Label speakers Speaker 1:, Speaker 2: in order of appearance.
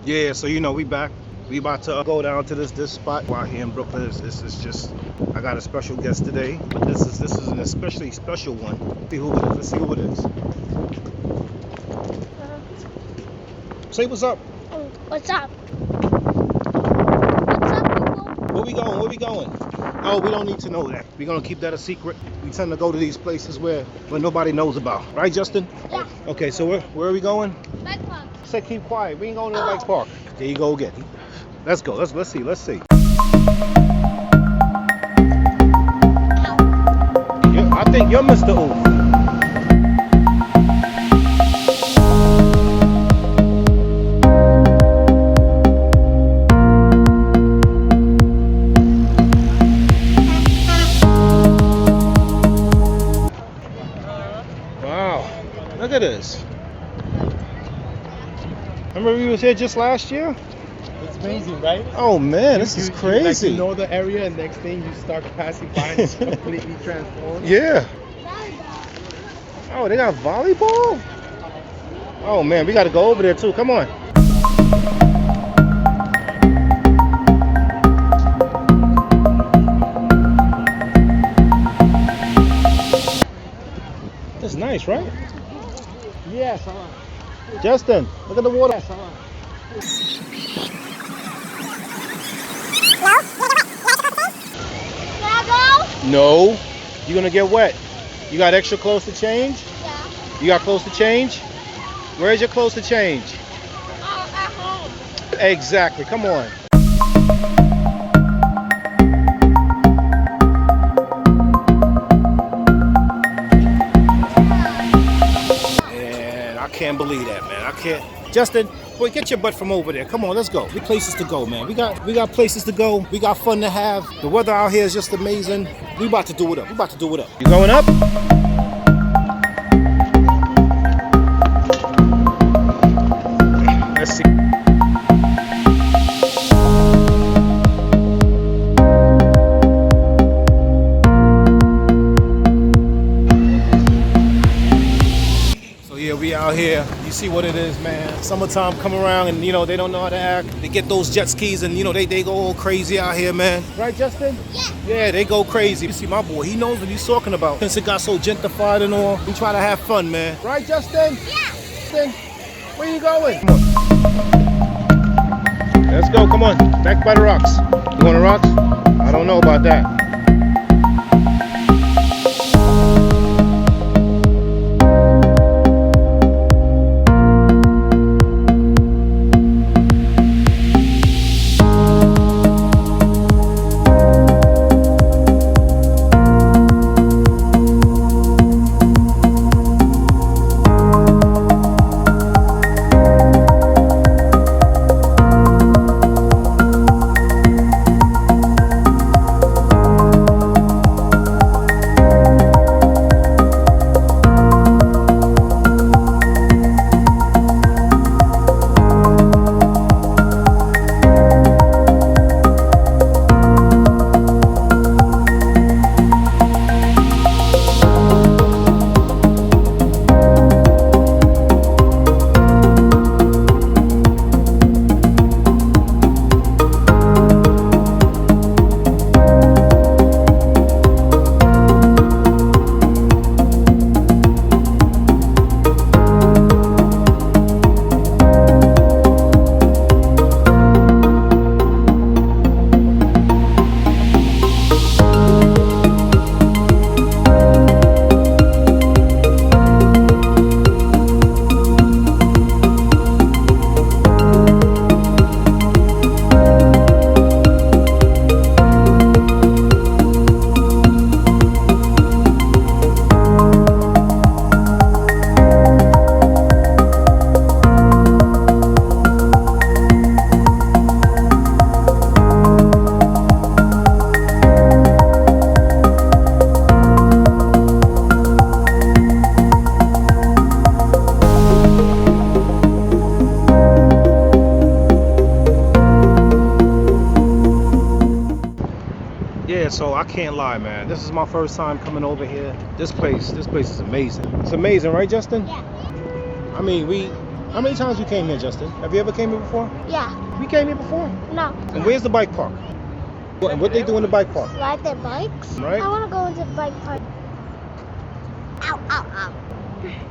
Speaker 1: Yeah, so you know we back. We about to go down to this spot out here in Brooklyn. It's just I got a special guest today, but this is an especially special one. See who it is. Let's see who it is. Say what's up.
Speaker 2: What's up? What's up, people?
Speaker 1: Where we going? Where we going? Oh, we don't need to know that. We're gonna keep that a secret. We tend to go to these places where nobody knows about. Right, Justin?
Speaker 2: Yeah.
Speaker 1: Okay, so where are we going?
Speaker 2: Bike park.
Speaker 1: Say keep quiet. We ain't going to the bike park. There you go again. Let's go. Let's see. Let's see. I think you're Mr. Oof. Wow. Look at this. Remember we was here just last year?
Speaker 3: It's amazing, right?
Speaker 1: Oh man, this is crazy.
Speaker 3: You know the area, and next thing you start passing by and it's completely transformed.
Speaker 1: Yeah. Oh, they got volleyball? Oh man, we gotta go over there too. Come on. That's nice, right?
Speaker 3: Yes,
Speaker 1: Justin, look at the water.
Speaker 2: Can I go?
Speaker 1: No, you're gonna get wet. You got extra clothes to change?
Speaker 2: Yeah.
Speaker 1: You got clothes to change? Where's your clothes to change?
Speaker 2: At home.
Speaker 1: Exactly, come on. Man, I can't believe that, man. I can't. Justin, boy, get your butt from over there. Come on, let's go. We places to go, man. We got places to go. We got fun to have. The weather out here is just amazing. We about to do it up. We about to do it up. You going up? Let's see. So yeah, we out here. You see what it is, man. Summertime come around and you know they don't know how to act. They get those jet skis and you know they go all crazy out here, man. Right, Justin?
Speaker 2: Yeah.
Speaker 1: Yeah, they go crazy. You see my boy, he knows what he's talking about. Since it got so gentrified and all, we try to have fun, man. Right, Justin?
Speaker 2: Yeah.
Speaker 1: Justin, where you going? Come on. Let's go, come on. Back by the rocks. You want the rocks? I don't know about that. So I can't lie, man. This is my first time coming over here. This place is amazing. It's amazing, right, Justin?
Speaker 2: Yeah.
Speaker 1: I mean, How many times you came here, Justin? Have you ever came here before?
Speaker 2: Yeah.
Speaker 1: We came here before.
Speaker 2: No.
Speaker 1: And where's the bike park? What they do in the bike park?
Speaker 2: Ride their bikes?
Speaker 1: Right.
Speaker 2: I want to go into the bike park. Ow, ow, ow.